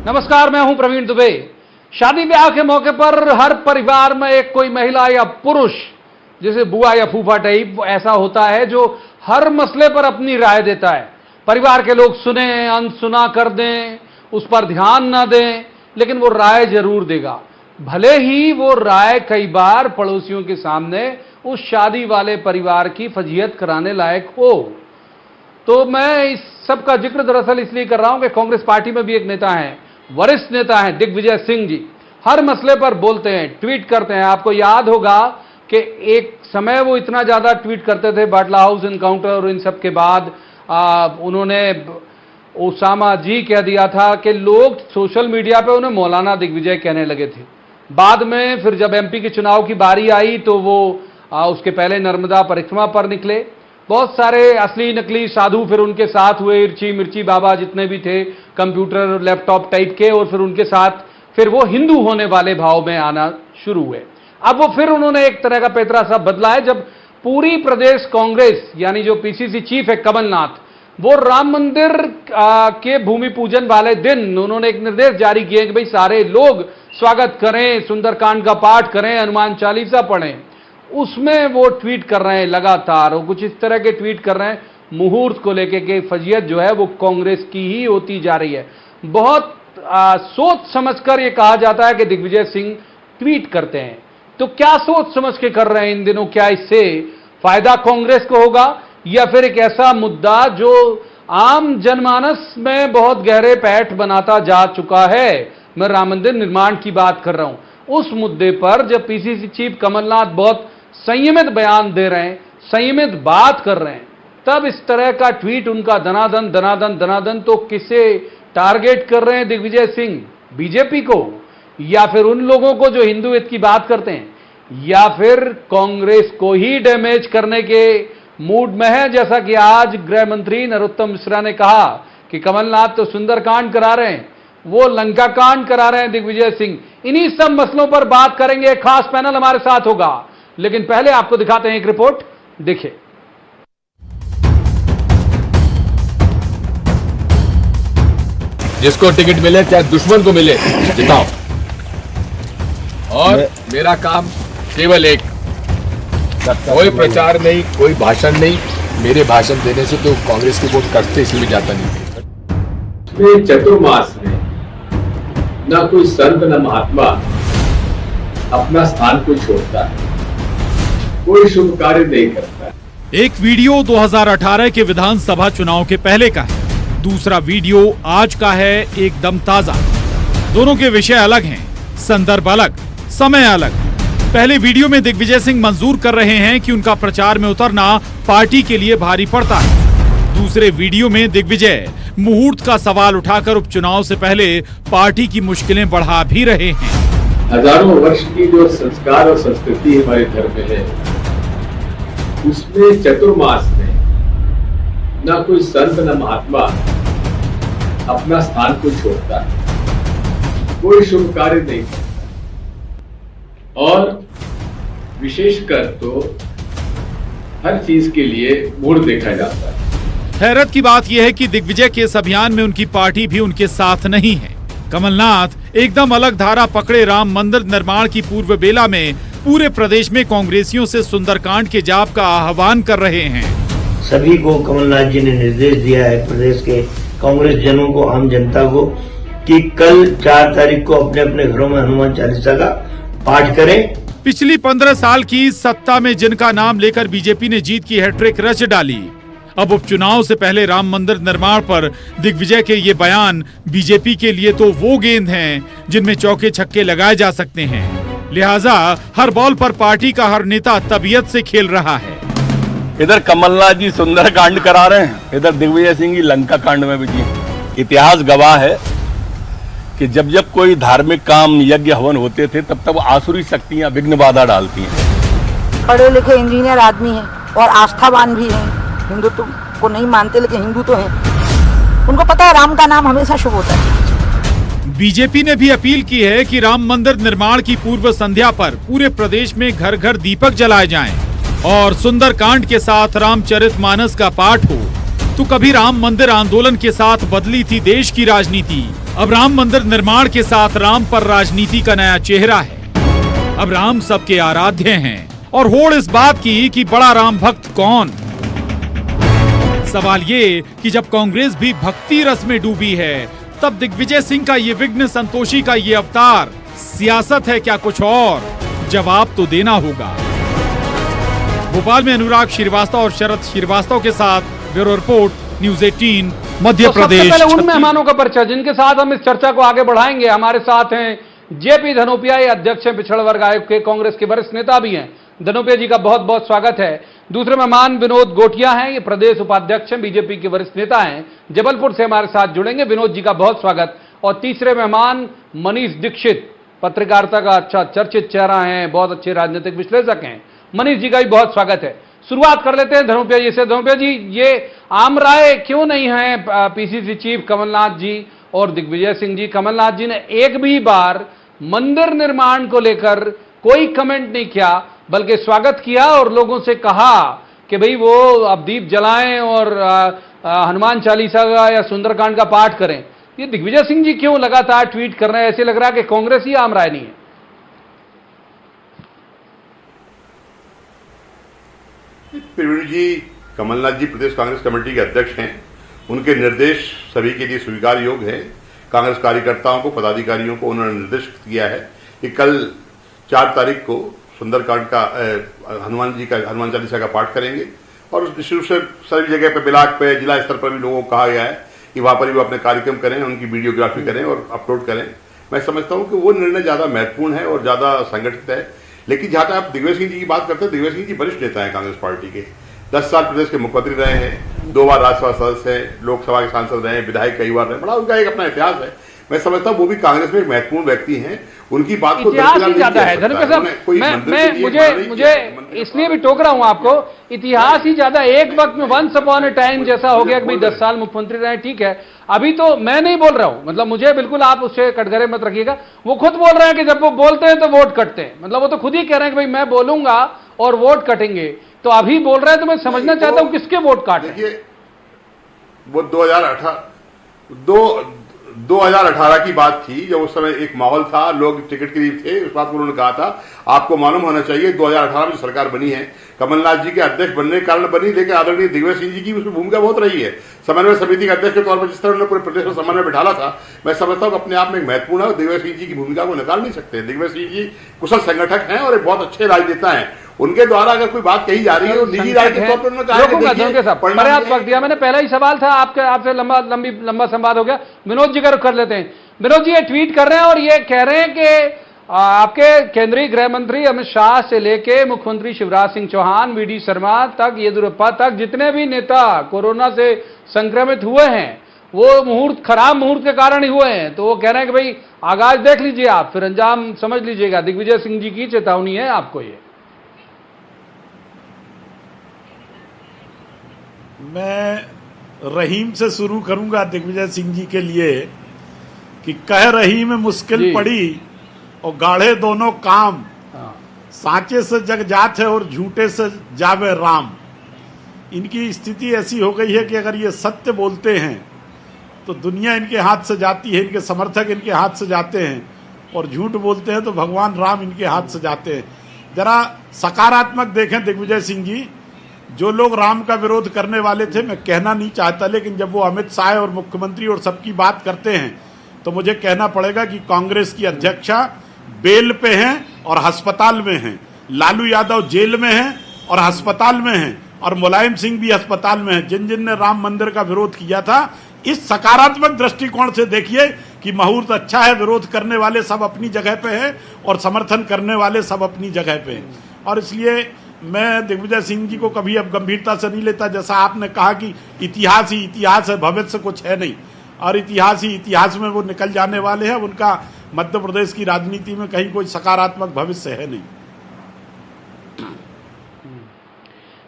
नमस्कार, मैं हूं प्रवीण दुबे। शादी ब्याह के मौके पर हर परिवार में एक कोई महिला या पुरुष, जैसे बुआ या फूफा टाइप, ऐसा होता है जो हर मसले पर अपनी राय देता है। परिवार के लोग सुने, अनसुना कर दें, उस पर ध्यान ना दें, लेकिन वो राय जरूर देगा, भले ही वो राय कई बार पड़ोसियों के सामने उस शादी वाले परिवार की फजीहत कराने लायक हो। तो मैं इस सब का जिक्र दरअसल इसलिए कर रहा हूं कि कांग्रेस पार्टी में भी एक नेता हैं, वरिष्ठ नेता हैं दिग्विजय सिंह जी। हर मसले पर बोलते हैं, ट्वीट करते हैं। आपको याद होगा कि एक समय वो इतना ज्यादा ट्वीट करते थे बाटला हाउस एनकाउंटर और इन सब के बाद उन्होंने ओसामा जी कह दिया था कि लोग सोशल मीडिया पे उन्हें मौलाना दिग्विजय कहने लगे थे। बाद में फिर जब एमपी के चुनाव की बारी आई तो वो उसके पहले नर्मदा परिक्रमा पर निकले। बहुत सारे असली नकली साधु फिर उनके साथ हुए, इर्ची मिर्ची बाबा जितने भी थे, कंप्यूटर लैपटॉप टाइप के, और फिर उनके साथ फिर वो हिंदू होने वाले भाव में आना शुरू हुए। अब वो फिर उन्होंने एक तरह का पैतरा सा बदला है, जब पूरी प्रदेश कांग्रेस यानी जो पीसीसी चीफ है कमलनाथ, वो राम मंदिर के भूमि पूजन वाले दिन उन्होंने एक निर्देश जारी किए कि भाई सारे लोग स्वागत करें, सुंदरकांड का पाठ करें, हनुमान चालीसा पढ़ें। उसमें वो ट्वीट कर रहे हैं लगातार, वो कुछ इस तरह के ट्वीट कर रहे हैं मुहूर्त को लेके कि फजीहत जो है वो कांग्रेस की ही होती जा रही है। बहुत सोच समझकर ये कहा जाता है कि दिग्विजय सिंह ट्वीट करते हैं, तो क्या सोच समझ के कर रहे हैं इन दिनों? क्या इससे फायदा कांग्रेस को होगा या फिर एक ऐसा मुद्दा जो आम जनमानस में बहुत गहरे पैठ बनाता जा चुका है? मैं राम मंदिर निर्माण की बात कर रहा हूं। उस मुद्दे पर जब पीसीसी चीफ कमलनाथ बहुत संयमित बयान दे रहे हैं, संयमित बात कर रहे हैं, तब इस तरह का ट्वीट उनका दनादन तो किसे टारगेट कर रहे हैं दिग्विजय सिंह? बीजेपी को, या फिर उन लोगों को जो हिंदुत्व की बात करते हैं, या फिर कांग्रेस को ही डैमेज करने के मूड में है? जैसा कि आज गृह मंत्री नरोत्तम मिश्रा ने कहा कि कमलनाथ तो सुंदरकांड करा रहे हैं, वो लंका कांड करा रहे हैं दिग्विजय सिंह। इन्हीं सब मसलों पर बात करेंगे। एक खास पैनल हमारे साथ होगा, लेकिन पहले आपको दिखाते हैं एक रिपोर्ट, देखिए। जिसको टिकट मिले चाहे दुश्मन को मिले, जिताओ। और मेरा काम केवल एक, कोई प्रचार नहीं, कोई भाषण नहीं। मेरे भाषण देने से तो कांग्रेस के वोट कटते, इसलिए जाता नहीं। चतुर्मास में न कोई संत न महात्मा अपना स्थान को छोड़ता है, कोई शुभ कार्य नहीं करता है। एक वीडियो 2018 के विधानसभा चुनाव के पहले का है, दूसरा वीडियो आज का है, एकदम ताजा। दोनों के विषय अलग हैं, संदर्भ अलग, समय अलग। पहले वीडियो में दिग्विजय सिंह मंजूर कर रहे हैं कि उनका प्रचार में उतरना पार्टी के लिए भारी पड़ता है। दूसरे वीडियो में दिग्विजय मुहूर्त का सवाल उठाकर उपचुनाव से पहले पार्टी की मुश्किलें बढ़ा भी रहे हैं। हजारों वर्ष की जो संस्कार और संस्कृति हमारे धर्म में है, उसमें चतुर्मास में न कोई संत न महात्मा अपना स्थान को छोड़ता है, कोई शुभ कार्य नहीं करता, और विशेषकर तो हर चीज के लिए मुहूर्त देखा जाता है। हैरत की बात यह है कि दिग्विजय के इस अभियान में उनकी पार्टी भी उनके साथ नहीं है। कमलनाथ एकदम अलग धारा पकड़े राम मंदिर निर्माण की पूर्व बेला में पूरे प्रदेश में कांग्रेसियों से सुंदरकांड के जाप का आह्वान कर रहे हैं। सभी को कमलनाथ जी ने निर्देश दिया है, प्रदेश के कांग्रेस जनों को, आम जनता को, कि कल 4 तारीख को अपने अपने घरों में हनुमान चालीसा का पाठ करें। पिछली 15 साल की सत्ता में जिनका नाम लेकर बीजेपी ने जीत की हैट्रिक रच डाली, अब उपचुनाव से पहले राम मंदिर निर्माण पर दिग्विजय के ये बयान बीजेपी के लिए तो वो गेंद हैं जिनमें चौके छक्के लगाए जा सकते हैं। लिहाजा हर बॉल पर पार्टी का हर नेता तबीयत से खेल रहा है। इधर कमलनाथ जी सुंदर कांड करा रहे हैं, इधर दिग्विजय सिंह जी लंका कांड में भी जी। इतिहास गवाह है कि जब जब कोई धार्मिक काम, यज्ञ हवन होते थे, तब तब आसुरी शक्तियां विघ्न बाधा डालती हैं। पढ़े लिखे इंजीनियर आदमी हैं और आस्थावान भी हैं, हिंदुत्व को नहीं मानते लेकिन हिंदू तो हैं। उनको पता है राम का नाम हमेशा शुभ होता है। बीजेपी ने भी अपील की है कि राम मंदिर निर्माण की पूर्व संध्या पर पूरे प्रदेश में घर घर दीपक जलाए जाएं और सुंदरकांड के साथ रामचरितमानस का पाठ हो। तो कभी राम मंदिर आंदोलन के साथ बदली थी देश की राजनीति, अब राम मंदिर निर्माण के साथ राम पर राजनीति का नया चेहरा है। अब राम सबके आराध्य हैं और होड़ इस बात की कि बड़ा राम भक्त कौन। सवाल ये कि जब कांग्रेस भी भक्ति रस में डूबी है, तब दिग्विजय सिंह का ये विघ्न संतोषी का ये अवतार सियासत है क्या कुछ और? जवाब तो देना होगा। भोपाल में अनुराग श्रीवास्तव और शरद श्रीवास्तव के साथ bureau report, news 18 Madhya Pradesh. सबसे पहले उन मेहमानों का परिचय जिनके साथ हम इस चर्चा को आगे बढ़ाएंगे। हमारे साथ हैं जेपी धनोपिया, ये अध्यक्ष हैं पिछड़ा वर्ग आयोग के, कांग्रेस के वरिष्ठ नेता भी हैं। धनोपिया जी का बहुत बहुत स्वागत है। दूसरे मेहमान विनोद गोटिया हैं, ये प्रदेश उपाध्यक्ष हैं, बीजेपी के वरिष्ठ नेता हैं, जबलपुर से हमारे साथ जुड़ेंगे। विनोद जी का बहुत स्वागत। और तीसरे मेहमान मनीष दीक्षित, पत्रकारिता का अच्छा चर्चित चेहरा है, बहुत अच्छे राजनीतिक विश्लेषक हैं। मनीष जी का भी बहुत स्वागत है। शुरुआत कर लेते हैं धनोपिया जी से। धनोपिया जी, ये आम राय क्यों नहीं है पीसीसी चीफ कमलनाथ जी और दिग्विजय सिंह जी? कमलनाथ जी ने एक भी बार मंदिर निर्माण को लेकर कोई कमेंट नहीं किया, बल्कि स्वागत किया और लोगों से कहा कि भाई वो अब दीप जलाएं और हनुमान चालीसा का या सुंदरकांड का पाठ करें। ये दिग्विजय सिंह जी क्यों लगातार ट्वीट कर रहे हैं? ऐसे लग रहा है कि कांग्रेस ही आम राय नहीं है। प्रवीण जी, कमलनाथ जी प्रदेश कांग्रेस कमेटी के अध्यक्ष हैं। उनके निर्देश सभी के लिए स्वीकार योग्य है। कांग्रेस कार्यकर्ताओं को, पदाधिकारियों को उन्होंने निर्देशित किया है कि कल 4 तारीख को सुंदरकांड का हनुमान चालीसा का पाठ करेंगे और उस निश्चित रूप से सभी जगह पर, ब्लॉक पे, जिला स्तर पर भी लोगों को कहा गया है कि वहां पर भी वो अपने कार्यक्रम करें, उनकी वीडियोग्राफी करें और अपलोड करें। मैं समझता हूं कि वो निर्णय ज्यादा महत्वपूर्ण है और ज्यादा संगठित है। लेकिन जहां तक आप दिग्विजय सिंह जी की बात करते हैं, दिग्विजय सिंह जी वरिष्ठ नेता है कांग्रेस पार्टी के। 10 साल प्रदेश के मुख्यमंत्री रहे हैं, 2 बार राज्यसभा सदस्य हैं, लोकसभा के सांसद रहे हैं, विधायक कई बार रहे, बड़ा उनका एक अपना इतिहास है। मैं समझता हूं वो भी कांग्रेस में एक महत्वपूर्ण व्यक्ति हैं। उनकी बात को इतिहास ही ज्यादा है धनोपिया साहब। मुझे इसलिए भी टोक रहा हूं आपको, इतिहास ही ज्यादा। एक वक्त में वंस अपॉन ए टाइम जैसा हो गया कि भाई 10 साल मुख्यमंत्री रहे, ठीक है। अभी तो मैं नहीं बोल रहा हूं, मतलब मुझे बिल्कुल आप उससे कटघरे मत रखिएगा। वो खुद बोल रहे हैं कि जब वो बोलते हैं तो वोट कटते हैं। मतलब वो तो खुद ही कह रहे हैं कि भाई मैं बोलूंगा और वोट कटेंगे। तो अभी बोल रहे हैं तो मैं समझना चाहता हूं किसके वोट काटे। देखिए, वो 2018 की बात थी, जब उस समय एक माहौल था, लोग टिकट के लिए थे। उस बात को उन्होंने कहा था, आपको मालूम होना चाहिए 2018 में जो सरकार बनी है, कमलनाथ जी के अध्यक्ष बनने के कारण बनी, लेकिन आदरणीय दिग्विजय सिंह जी की उसमें भूमिका बहुत रही है। समन्वय समिति के अध्यक्ष के तौर पर जिस तरह उन्होंने पूरे प्रदेश में समन्वय बिठाला था, मैं समझता हूं कि अपने आप में एक महत्वपूर्ण है। दिग्विजय सिंह जी की भूमिका को निकाल नहीं सकते। दिग्विजय सिंह जी कुशल संगठक हैं और एक बहुत अच्छे राजनेता हैं। उनके द्वारा अगर कोई बात कही जा रही है तो निजी राय के तौर पर उन्होंने कहा। पर्याप्त वक्त दिया मैंने। पहला ही सवाल था आपसे लंबा संवाद हो गया। विनोद जी का रुख कर लेते हैं। विनोद जी ये ट्वीट कर रहे हैं और ये कह रहे हैं कि आपके केंद्रीय गृह मंत्री अमित शाह से लेके मुख्यमंत्री शिवराज सिंह चौहान, वीडी शर्मा तक, येदियुरप्पा तक, जितने भी नेता कोरोना से संक्रमित हुए हैं वो खराब मुहूर्त के कारण ही हुए हैं। तो वो कह रहे हैं कि भाई आगाज देख लीजिए आप, फिर अंजाम समझ लीजिएगा। दिग्विजय सिंह जी की चेतावनी है आपको। ये मैं रहीम से शुरू करूंगा दिग्विजय सिंह जी के लिए कि कह रही में मुश्किल पड़ी और गाढ़े दोनों काम, सांचे से जग जात है और झूठे से जावे राम। इनकी स्थिति ऐसी हो गई है कि अगर ये सत्य बोलते हैं तो दुनिया इनके हाथ से जाती है, इनके समर्थक इनके हाथ से जाते हैं, और झूठ बोलते हैं तो भगवान राम इनके हाथ से जाते हैं। जरा सकारात्मक देखें दिग्विजय सिंह जी। जो लोग राम का विरोध करने वाले थे, मैं कहना नहीं चाहता, लेकिन जब वो अमित शाह और मुख्यमंत्री और सबकी बात करते हैं तो मुझे कहना पड़ेगा कि कांग्रेस की अध्यक्षा बेल पे हैं और अस्पताल में हैं। लालू यादव जेल में हैं और अस्पताल में हैं, और मुलायम सिंह भी अस्पताल में हैं। जिन जिन ने राम मंदिर का विरोध किया था, इस सकारात्मक दृष्टिकोण से देखिए कि मुहूर्त अच्छा है। विरोध करने वाले सब अपनी जगह पे हैं और समर्थन करने वाले सब अपनी जगह पे हैं। और इसलिए मैं दिग्विजय सिंह जी को कभी अब गंभीरता से नहीं लेता। जैसा आपने कहा कि इतिहास ही इतिहास है, भविष्य कुछ है नहीं, और इतिहास ही इतिहास में वो निकल जाने वाले हैं। उनका मध्य प्रदेश की राजनीति में कहीं कोई सकारात्मक भविष्य है नहीं।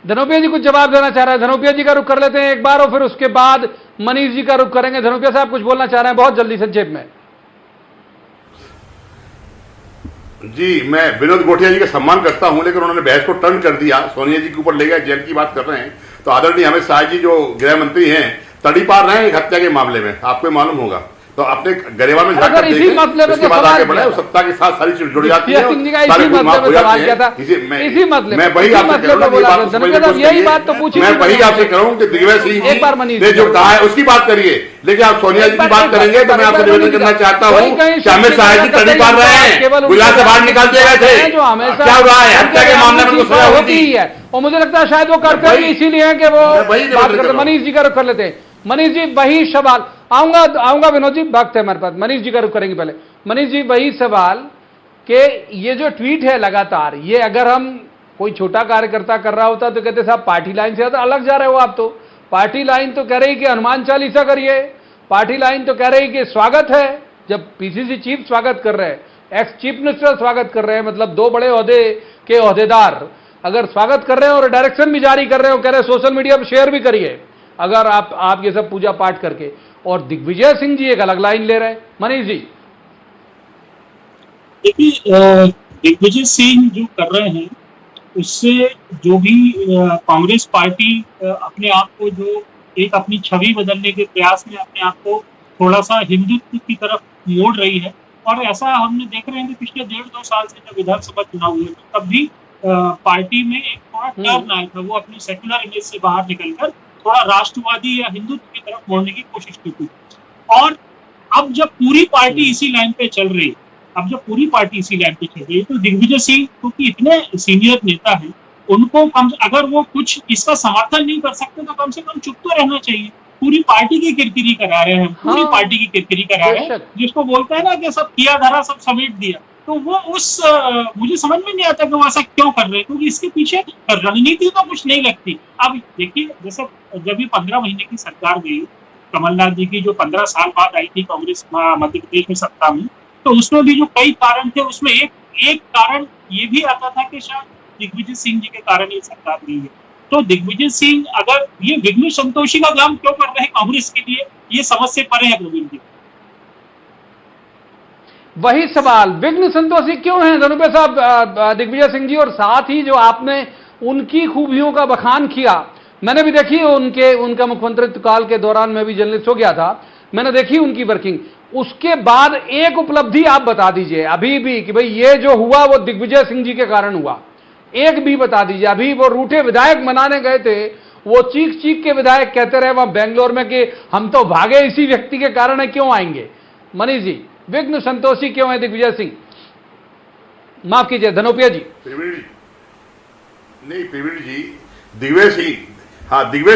धनोपिया जी कुछ जवाब देना चाह रहे हैं। धनोपिया जी का रुख कर लेते हैं एक बार और फिर उसके बाद मनीष जी का रुख करेंगे। धनोपिया साहब कुछ बोलना चाह रहे हैं बहुत जल्दी संक्षेप में। जी, मैं विनोद गोटिया जी का सम्मान करता हूं, लेकिन उन्होंने बहस को टर्न कर दिया, सोनिया जी के ऊपर ले गए, जेल की बात कर रहे हैं। तो आदरणीय अमित शाह जी जो गृह मंत्री हैं, तड़ी पार रहे हैं एक हत्या के मामले में, आपको मालूम होगा। तो अपने गरेवा में अगर जाकर इसी देखें, मसले पे उसके तो बाद सवाल आगे किया बढ़े। था। सत्ता के साथ सारी चीज जुड़ जाती है, सिंह जी का सारे इसी गुण माफ मसले हो पे जाते सवाल हैं। किया था, इसी मसले मैं पे, वही इसी आपसे मसले कह रहा पे हूं बोला ना, था। ये बात धनंजय साहब यही बात तो पूछी मैं थी वही मैंने। आपसे कह रहा हूं कि दिग्विजय सिंह एक बार मनीष जी ने जी जो को- कहा है उसकी बात करिए, लेकिन आप सोनिया जी की बात करेंगे तो मैं आपसे निवेदन करना चाहता हूं कि अमित शाह जी तड़ी पार रहे हैं, गुजरात से बाहर निकाल दिए गए थे, जो हमेशा क्या हुआ है? हत्या के मामले में उनको सजा हुई होती ही थी। है, और मुझे लगता है शायद वो करते भी इसीलिए हैं कि वो मैं वही निवेदन बात कर करते। रहा हूं। मनीष जी का रुख कर लेते हैं। मनीष जी वही सवाल, आऊंगा विनोद जी, वक्त है हमारे पास। मनीष जी का रुख करेंगे पहले। मनीष जी वही सवाल कि ये जो ट्वीट है लगातार, ये अगर हम कोई छोटा कार्यकर्ता कर रहा होता तो कहते साहब पार्टी लाइन से ज्यादा अलग जा रहे हो आप। तो पार्टी लाइन तो कह रही कि हनुमान चालीसा करिए, पार्टी लाइन तो कह रही कि स्वागत है। जब पीसीसी चीफ स्वागत कर रहे हैं, एक्स चीफ मिनिस्टर स्वागत कर रहे हैं, मतलब दो बड़े ओहदे के ओहदेदार अगर स्वागत कर रहे हैं और डायरेक्शन भी जारी कर रहे हैं, कह रहे हैं सोशल मीडिया पर शेयर भी करिए अगर आप ये सब पूजा पाठ करके, और दिग्विजय सिंह जी एक अलग लाइन ले रहे हैं। मनीष जी देखिए, दिग्विजय सिंह जो कर रहे हैं उससे जो भी कांग्रेस पार्टी अपने आप को जो एक अपनी छवि बदलने के प्रयास में अपने आप को थोड़ा सा हिंदुत्व की तरफ मोड़ रही है। और ऐसा हमने देख रहे हैं कि पिछले 1.5-2 साल से जब विधानसभा चुनाव हुए थे तब भी पार्टी में एक थोड़ा टर्न आया था। वो अपनी सेक्युलर इमेज से बाहर निकलकर थोड़ा राष्ट्रवादी या हिंदुत्व की तरफ मोड़ने की कोशिश की थी। और अब जब पूरी पार्टी इसी लाइन पे चल रही है, तो दिग्विजय सिंह क्योंकि इतने सीनियर नेता हैं, उनको अगर वो कुछ इसका समर्थन नहीं कर सकते तो कम से कम चुप तो रहना चाहिए। पूरी पार्टी की किरकिरी करा रहे हैं, पूरी पार्टी की किरकिरी करा रहे हैं, जिसको बोलते हैं ना कि सब किया धरा सब समेट दिया। तो वो मुझे समझ में नहीं आता कि वो ऐसा क्यों कर रहे हैं, क्योंकि इसके पीछे रणनीति तो कुछ नहीं लगती। अब देखिए, जैसे जब ये 15 महीने की सरकार गई, कमलनाथ जी की जो 15 साल बाद आई थी कांग्रेस मध्य प्रदेश में सत्ता में, तो उसमें भी जो कई कारण थे, उसमें एक कारण ये भी आता था कि शायद दिग्विजय सिंह जी के कारण ये सरकार गई है। तो दिग्विजय सिंह अगर ये विघ्न संतोषी का काम क्यों कर रहे हैं कांग्रेस के लिए, ये समझ से परे है प्रवीण जी। वही सवाल, विघ्न संतोषी क्यों हैं धनुपे साहब दिग्विजय सिंह जी? और साथ ही जो आपने उनकी खूबियों का बखान किया, मैंने भी देखी उनका मुख्यमंत्रित्व काल के दौरान, मैं भी जर्नलिस्ट हो गया था, मैंने देखी उनकी वर्किंग। उसके बाद एक उपलब्धि आप बता दीजिए अभी भी कि भाई ये जो हुआ वो दिग्विजय सिंह जी के कारण हुआ, एक भी बता दीजिए। अभी वो रूठे विधायक मनाने गए थे, वो चीख चीख के विधायक कहते रहे वहां बेंगलोर में कि हम तो भागे इसी व्यक्ति के कारण है, क्यों आएंगे? मनीष जी, विघ्न संतोषी क्यों है दिग्विजय सिंह? माफ कीजिए धनोपिया जी। प्रवीण जी, दिग्विजय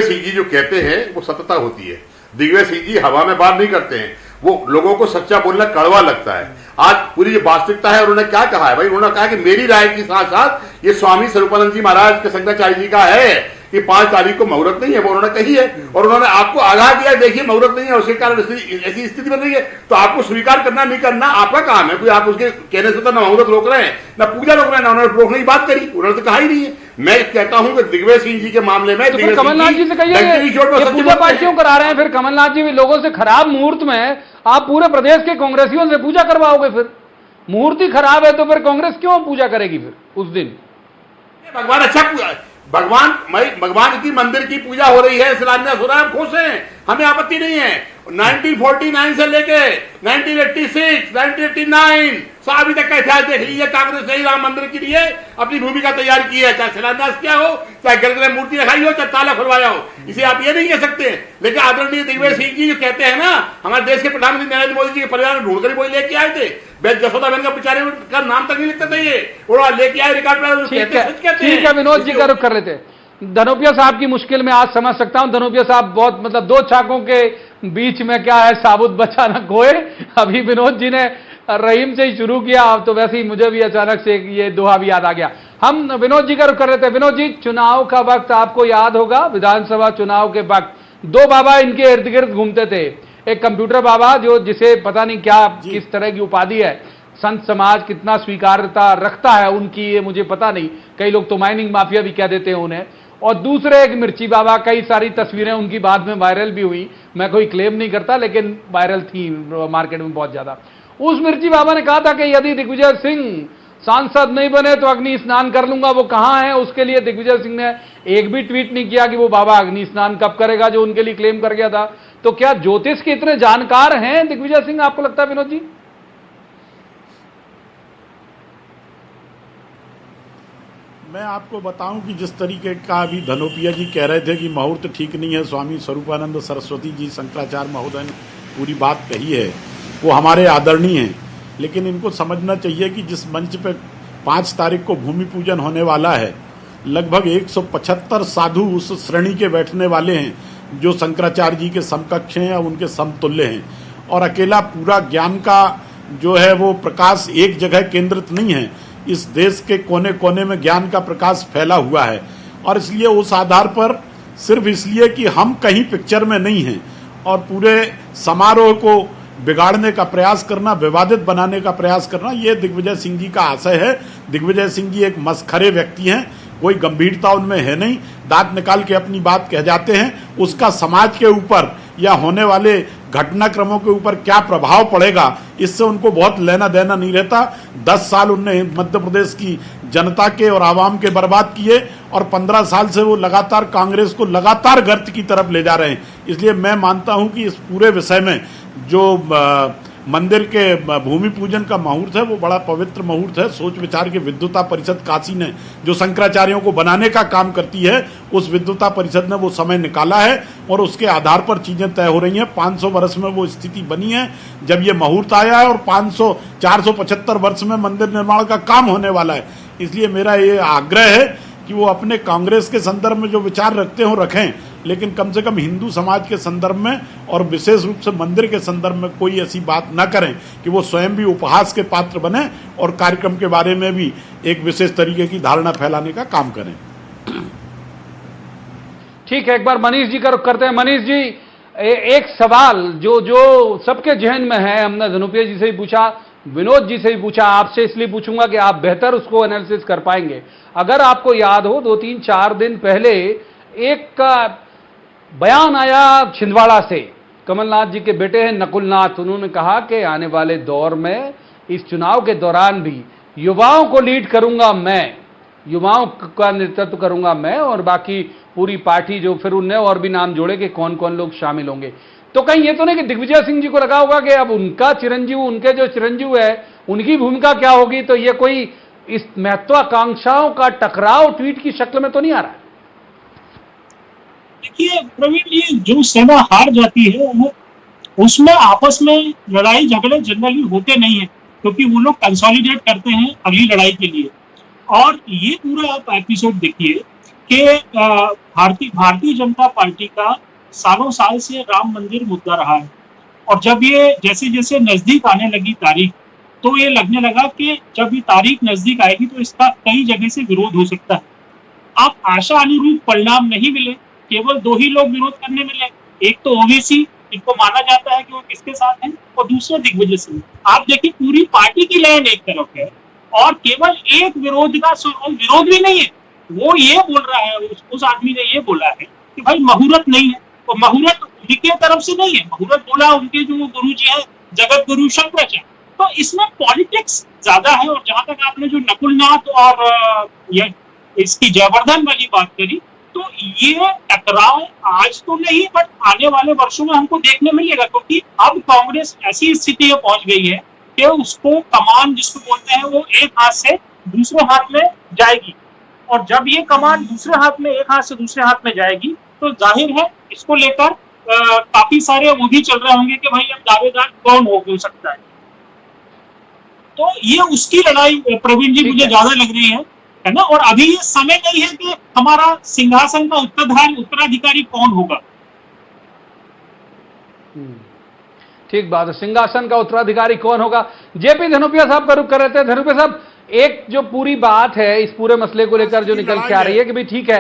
सिंह जी जो कहते हैं वो सत्यता होती है। दिग्विजय सिंह जी हवा में बात नहीं करते हैं, वो लोगों को सच्चा बोलना कड़वा लगता है। आज पूरी जो वास्तविकता है, उन्होंने क्या कहा है भाई? उन्होंने कहा कि मेरी राय के साथ साथ ये स्वामी स्वरूपानंद जी महाराज के शंकराचार्य जी का है कि 5 तारीख को मुहूर्त नहीं है, वो उन्होंने कही है। और उन्होंने आपको आगाह किया, देखिए मुहूर्त नहीं है, उसके कारण ऐसी स्थिति बन रही है। तो आपको स्वीकार करना नहीं करना आपका काम है। कोई आप उसके कहने से तो ना मुहूर्त रोक रहे हैं, ना पूजा रोक रहे हैं, ना उन्होंने रोकने की बात करी, उन्होंने तो कहा ही नहीं है। मैं कहता हूं कि दिग्विजय सिंह जी के मामले में तो फिर कमलनाथ जी से कहिए पूजा पाठ क्यों करा रहे हैं? फिर कमलनाथ जी भी लोगों से खराब मुहूर्त में आप पूरे प्रदेश के कांग्रेसियों से पूजा करवाओगे? फिर मुहूर्त ही खराब है तो फिर कांग्रेस क्यों पूजा करेगी फिर उस दिन? भगवान अच्छा भगवान की मंदिर की पूजा हो रही है, शिलान्यास हो रहा है, खुश हैं, हमें आपत्ति नहीं है। 1949 से लेके 1986, 1989 अभी तक का इतिहास देख लीजिए, कांग्रेस ने राम मंदिर के लिए अपनी भूमिका तैयार की है। चाहे शिलान्यास क्या हो, चाहे घर में मूर्ति रखाई हो, चाहे ताला खुलवाया हो, इसे आप ये नहीं कह सकते। लेकिन आदरणीय दिग्विजय सिंह जी जो कहते हैं ना, हमारे देश के प्रधानमंत्री नरेंद्र मोदी जी के परिवार में ढूंढकर बोल लेके आए थे, जसोदा बहन का बेचारे का नाम तक नहीं लिखते थे, ये और लेके आए रिकॉर्ड में। ठीक है, विनोद जी का रुख कर लेते। धनोपिया साहब की मुश्किल में आज समझ सकता हूं। धनोपिया साहब बहुत मतलब 2 चाकों के बीच में क्या है, साबुत बचा न खोए। अभी विनोद जी ने रहीम से ही शुरू किया, अब तो वैसे ही मुझे भी अचानक से ये दोहा भी याद आ गया। हम विनोद जी का रुख कर लेते हैं। विनोद जी, चुनाव का वक्त आपको याद होगा, विधानसभा चुनाव के वक्त 2 बाबा इनके इर्द गिर्द घूमते थे। एक कंप्यूटर बाबा जो जिसे पता नहीं क्या किस तरह की उपाधि है, संत समाज कितना स्वीकार्यता रखता है उनकी ये मुझे पता नहीं, कई लोग तो माइनिंग माफिया भी कह देते हैं उन्हें। और दूसरे एक मिर्ची बाबा, कई सारी तस्वीरें उनकी बाद में वायरल भी हुई, मैं कोई क्लेम नहीं करता लेकिन वायरल थी मार्केट में बहुत ज्यादा। उस मिर्ची बाबा ने कहा था कि यदि दिग्विजय सिंह सांसद नहीं बने तो अग्नि स्नान कर लूंगा। वो कहां है? उसके लिए दिग्विजय सिंह ने एक भी ट्वीट नहीं किया कि वो बाबा अग्नि स्नान कब करेगा, जो उनके लिए क्लेम कर गया था। तो क्या ज्योतिष के इतने जानकार हैं दिग्विजय सिंह, आपको लगता है विनोद जी? मैं आपको बताऊं कि जिस तरीके का अभी धनोपिया जी कह रहे थे कि मुहूर्त ठीक नहीं है, स्वामी स्वरूपानंद सरस्वती जी शंकराचार्य महोदय ने पूरी बात कही है, वो हमारे आदरणीय हैं, लेकिन इनको समझना चाहिए कि जिस मंच पे 5 तारीख को भूमि पूजन होने वाला है, लगभग 175 साधु उस श्रेणी के बैठने वाले हैं जो शंकराचार्य जी के समकक्ष हैं या उनके समतुल्य हैं, और अकेला पूरा ज्ञान का जो है वो प्रकाश एक जगह केंद्रित नहीं है, इस देश के कोने कोने में ज्ञान का प्रकाश फैला हुआ है। और इसलिए उस आधार पर सिर्फ इसलिए कि हम कहीं पिक्चर में नहीं हैं और पूरे समारोह को बिगाड़ने का प्रयास करना, विवादित बनाने का प्रयास करना, ये दिग्विजय सिंह जी का आशय है। दिग्विजय सिंह जी एक मसखरे व्यक्ति हैं, कोई गंभीरता उनमें है नहीं, दांत निकाल के अपनी बात कह जाते हैं। उसका समाज के ऊपर या होने वाले घटनाक्रमों के ऊपर क्या प्रभाव पड़ेगा, इससे उनको बहुत लेना देना नहीं रहता। 10 साल उनने मध्य प्रदेश की जनता के और आवाम के बर्बाद किए और 15 साल से वो लगातार कांग्रेस को लगातार गर्त की तरफ ले जा रहे हैं। इसलिए मैं मानता हूं कि इस पूरे विषय में जो मंदिर के भूमि पूजन का मुहूर्त है वो बड़ा पवित्र मुहूर्त है। सोच विचार के विद्वता परिषद काशी ने जो शंकराचार्यों को बनाने का काम करती है, उस विद्वता परिषद ने वो समय निकाला है और उसके आधार पर चीजें तय हो रही हैं। 500 वर्ष में वो स्थिति बनी है जब ये मुहूर्त आया है और 475 वर्ष में मंदिर निर्माण का काम होने वाला है। इसलिए मेरा ये आग्रह है कि वो अपने कांग्रेस के संदर्भ में जो विचार रखते हो रखें, लेकिन कम से कम हिंदू समाज के संदर्भ में और विशेष रूप से मंदिर के संदर्भ में कोई ऐसी बात न करें कि वो स्वयं भी उपहास के पात्र बने और कार्यक्रम के बारे में भी एक विशेष तरीके की धारणा फैलाने का काम करें। ठीक है, एक बार मनीष जी का रुख करते हैं। मनीष जी, एक सवाल जो सबके जहन में है, हमने धनुपिया जी से भी पूछा, विनोद जी से भी पूछा, आपसे इसलिए पूछूंगा कि आप बेहतर उसको एनालिसिस कर पाएंगे। अगर आपको याद हो 2-3-4 दिन पहले एक बयान आया छिंदवाड़ा से, कमलनाथ जी के बेटे हैं नकुलनाथ, उन्होंने कहा कि आने वाले दौर में इस चुनाव के दौरान भी युवाओं को लीड करूंगा मैं, युवाओं का नेतृत्व करूंगा मैं, और बाकी पूरी पार्टी जो, फिर उनने और भी नाम जोड़े कि कौन कौन लोग शामिल होंगे। तो कहीं ये तो नहीं कि दिग्विजय सिंह जी को लगा होगा कि अब उनका चिरंजीव, उनके जो चिरंजीव है उनकी भूमिका क्या होगी, तो ये कोई इस महत्वाकांक्षाओं का टकराव ट्वीट की शक्ल में तो नहीं आ रहा है? देखिए प्रवीण, ये जो सेना हार जाती है वो उसमें आपस में लड़ाई झगड़े जनरली होते नहीं है, क्योंकि वो लोग कंसोलिडेट करते हैं अगली लड़ाई के लिए। और ये पूरा आप एपिसोड देखिए कि भारतीय जनता पार्टी का सालों साल से राम मंदिर मुद्दा रहा है, और जब ये जैसे जैसे नजदीक आने लगी तारीख, तो ये लगने लगा कि जब ये तारीख नजदीक आएगी तो इसका कई जगह से विरोध हो सकता है। अब आशा अनुरूप परिणाम नहीं मिले, केवल 2 ही लोग विरोध करने मिले, एक तो ओवैसी, इनको माना जाता है कि वो किसके साथ हैं, और दूसरा दिग्विजय सिंह। आप देखिए पूरी पार्टी की लाइन एक तरफ है और केवल एक विरोध का विरोध भी नहीं है, वो ये बोल रहा है, उस आदमी ने ये बोला है कि भाई मुहूर्त नहीं है, और मुहूर्त उनकी तरफ से नहीं है, मुहूर्त बोला उनके जो गुरु जी है जगत गुरु शंकराचार्य। तो इसमें पॉलिटिक्स ज्यादा है। और जहां तक आपने जो नकुलनाथ और ये इसकी जयवर्धन वाली बात करी, तो ये टकराव आज तो नहीं बट आने वाले वर्षों में हमको देखने मिलेगा, क्योंकि अब कांग्रेस ऐसी स्थिति में पहुंच गई है कि उसको कमान जिसको बोलते हैं वो एक हाथ से दूसरे हाथ में जाएगी, और जब ये कमान दूसरे हाथ में, एक हाथ से दूसरे हाथ में जाएगी, तो जाहिर है इसको लेकर काफी सारे वो भी चल रहे होंगे कि भाई अब दावेदार कौन हो सकता है। तो ये उसकी लड़ाई प्रवीण जी मुझे ज्यादा लग रही है ना। और अभी ये समय नहीं है कि हमारा सिंहासन का उत्तराधिकारी कौन होगा। ठीक बात है, सिंहासन का उत्तराधिकारी कौन होगा। जेपी धनुपिया साहब का रुख कर रहे थे। धनुपिया साहब, एक जो पूरी बात है इस पूरे मसले को लेकर जो निकल के आ रही है कि भाई ठीक है,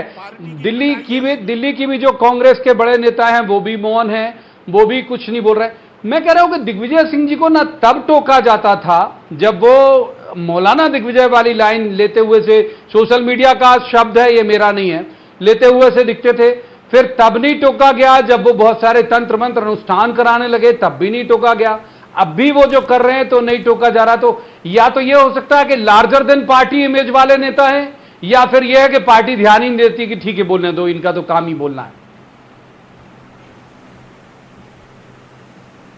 दिल्ली की भी जो कांग्रेस के बड़े नेता हैं वो भी मौन हैं, वो भी कुछ नहीं बोल रहे। मैं कह रहा हूं कि दिग्विजय सिंह जी को ना तब टोका जाता था जब वो मौलाना दिग्विजय वाली लाइन लेते हुए से, सोशल मीडिया का शब्द है ये मेरा नहीं है, लेते हुए से दिखते थे। फिर तब नहीं टोका गया जब वो बहुत सारे तंत्र मंत्र अनुष्ठान कराने लगे, तब भी नहीं टोका गया। अब भी वो जो कर रहे हैं तो नहीं टोका जा रहा। तो या तो ये हो सकता है कि लार्जर देन पार्टी इमेज वाले नेता हैं, या फिर यह है कि पार्टी ध्यान ही नहीं देती कि ठीक है बोलने दो, इनका तो काम ही बोलना है।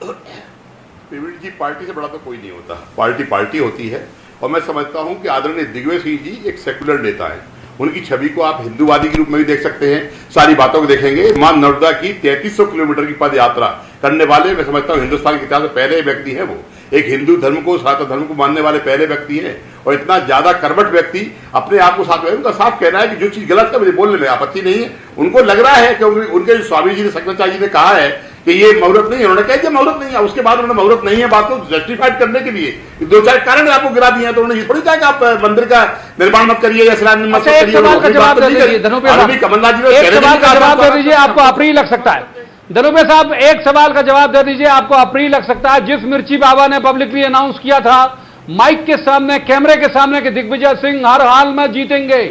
प्रवीण जी, पार्टी से बड़ा तो कोई नहीं होता, पार्टी पार्टी होती है। और मैं समझता हूं कि आदरणीय दिग्विजय सिंह जी एक सेकुलर नेता है। उनकी छवि को आप हिंदूवादी के रूप में भी देख सकते हैं, सारी बातों को देखेंगे। मां नर्मदा की 3300 किलोमीटर की पद यात्रा करने वाले, मैं समझता हूं हिंदुस्तान के इतिहास में पहले व्यक्ति है। वो एक हिंदू धर्म को, सनातन धर्म को मानने वाले पहले व्यक्ति है। और इतना ज्यादा कर्मठ व्यक्ति अपने आप को साथ में, उनका साफ कहना है कि जो चीज गलत है मुझे बोलने में आपत्ति नहीं है। उनको लग रहा है कि उनके जो स्वामी जी ने, शंकराचार्य जी ने कहा है कि ये मुहूर्त नहीं है, उन्होंने कहा कि मुहूर्त नहीं है। उसके बाद उन्होंने मुहूर्त नहीं है बात को जस्टिफाइड करने के लिए 2-4 कारण आपको गिरा दिए हैं। तो उन्होंने ये थोड़ी कहा कि आप मंदिर का निर्माण मत करिए या शिलान्यास मत करिए। सवाल का जवाब दे दीजिए धनुपे साहब, कमलनाथ जी एक सवाल का जवाब दे दीजिए, आपको अप्रिय लग सकता है। धनुपे साहब, एक सवाल का जवाब दे दीजिए, आपको अप्रिय लग सकता है। जिस मिर्ची बाबा ने पब्लिकली अनाउंस किया था माइक के सामने, कैमरे के सामने कि दिग्विजय सिंह हर हाल में जीतेंगे,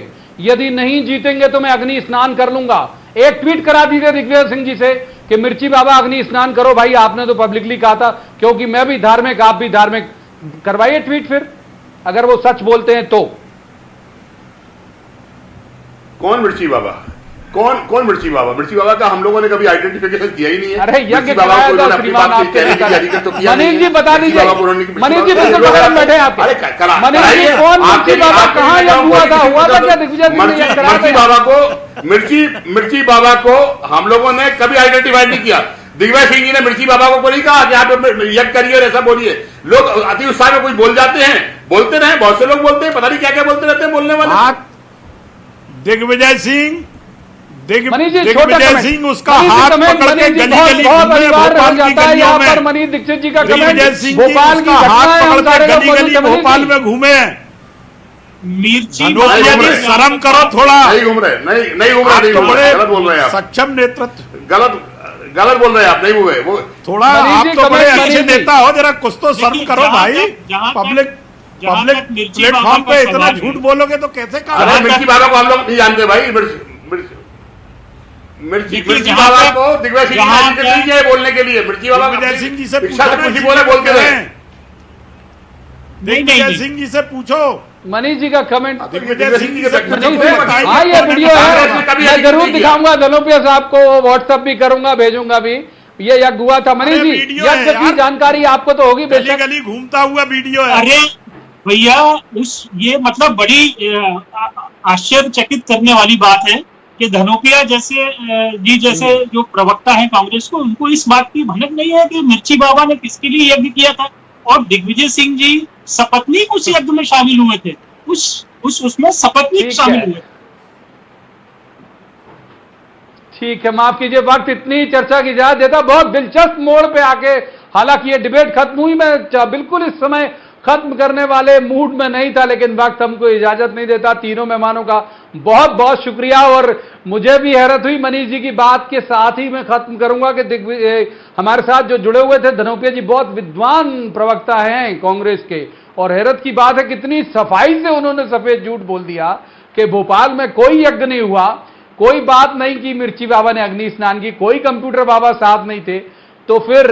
यदि नहीं जीतेंगे तो मैं अग्नि स्नान कर लूंगा। एक ट्वीट करा दीजिए दिग्विजय सिंह जी से कि मिर्ची बाबा अग्नि स्नान करो भाई, आपने तो पब्लिकली कहा था, क्योंकि मैं भी धार्मिक, आप भी धार्मिक। करवाइए ट्वीट फिर, अगर वो सच बोलते हैं तो। कौन मिर्ची बाबा? कौन मिर्ची बाबा? मिर्ची बाबा का हम लोगों ने कभी आइडेंटिफिकेशन किया ही नहीं है। अरे यज्ञ बाबा को कराया अपनी बात की कहने की अधिकार तो किया मनीष जी बता दीजिए, मनीष जी बिल्कुल बगल में बैठे हैं आपके। मनीष जी, कौन मिर्ची बाबा, कहां यज्ञ हुआ था क्या दिग्विजय सिंह ने यज्ञ कराया? मिर्ची बाबा को, मिर्ची बाबा को हम लोगों ने कभी आइडेंटिफाई नहीं किया। दिग्विजय सिंह जी ने मिर्ची बाबा को नहीं कहा कि आप यज्ञ करिए और ऐसा बोलिए। लोग अति उत्साह में कुछ बोल जाते हैं, बोलते रहे, बहुत से लोग बोलते हैं, पता नहीं क्या क्या बोलते रहते हैं बोलने वाले। दिग्विजय सिंह मनीष जी, दिग्विजय सिंह उसका हाथ पकड़ के गली गली घूमे भोपाल की गलियों में। मनीष दीक्षित जी का दिग्विजय सिंह भोपाल की हाथ पकड़ के गली गली भोपाल में घूमे। मिर्ची जी शर्म करो थोड़ा। नहीं घूम रहे, नहीं घूम रहे, गलत बोल रहे हैं आप। सक्षम नेतृत्व, गलत बोल रहे हैं आप, नहीं हुए वो। थोड़ा आप तो बड़े अच्छे नेता हो, जरा कुछ तो शर्म करो भाई। पब्लिक प्लेटफॉर्म पे इतना झूठ बोलोगे तो कैसे कहा? मिर्ची बाबा को हम लोग नहीं जानते भाई। मिर्ची बाबा को दिग्विजय सिंह जी बोलने के लिए, मिर्ची बाबा दिग्विजय सिंह जी से इच्छा से कुछ ही बोले, बोलते रहे। दिग्विजय सिंह जी से पूछो। मनीष जी का कमेंट, दिग्विजय सिंह जी से हाँ ये वीडियो है, मैं जरूर दिखाऊंगा धनुपे साहब को, व्हाट्सएप भी करूंगा, भेजूंगा भी। ये यज्ञ हुआ था मनीष जी, यज्ञ की जानकारी आपको तो होगी, गली गली घूमता हुआ वीडियो है। अरे भैया, ये मतलब बड़ी आश्चर्यचकित करने वाली बात है कि धनोपिया जैसे जो प्रवक्ता है कांग्रेस को, उनको इस बात की भनक नहीं है कि मिर्ची बाबा ने किसके लिए यज्ञ किया था। और दिग्विजय सिंह जी सपत्नीक उस यज्ञ में शामिल हुए थे, उसमें सपत्नीक शामिल हुए। ठीक है, माफ कीजिए, वक्त इतनी चर्चा की इजाजत देता, बहुत दिलचस्प मोड़ पे आके, हालांकि ये डिबेट खत्म हुई, मैं बिल्कुल इस समय खत्म करने वाले मूड में नहीं था, लेकिन वक्त हमको इजाजत नहीं देता। तीनों मेहमानों का बहुत बहुत शुक्रिया। और मुझे भी हैरत हुई मनीष जी की बात के साथ ही मैं खत्म करूंगा कि हमारे साथ जो जुड़े हुए थे धनोपिया जी बहुत विद्वान प्रवक्ता हैं कांग्रेस के, और हैरत की बात है कितनी सफाई से उन्होंने सफेद झूठ बोल दिया कि भोपाल में कोई यज्ञ नहीं हुआ, कोई बात नहीं की मिर्ची बाबा ने अग्नि स्नान की, कोई कंप्यूटर बाबा साथ नहीं थे। तो फिर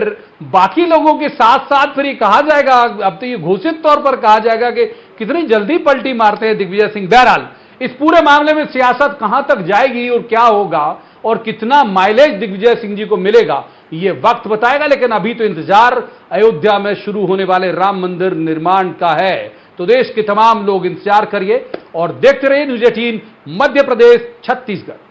बाकी लोगों के साथ साथ फिर ये कहा जाएगा, अब तो ये घोषित तौर पर कहा जाएगा कि कितनी जल्दी पलटी मारते हैं दिग्विजय सिंह। बहरहाल इस पूरे मामले में सियासत कहां तक जाएगी और क्या होगा और कितना माइलेज दिग्विजय सिंह जी को मिलेगा, ये वक्त बताएगा। लेकिन अभी तो इंतजार अयोध्या में शुरू होने वाले राम मंदिर निर्माण का है। तो देश के तमाम लोग इंतजार करिए और देखते रहिए न्यूज़ 18 मध्य प्रदेश छत्तीसगढ़।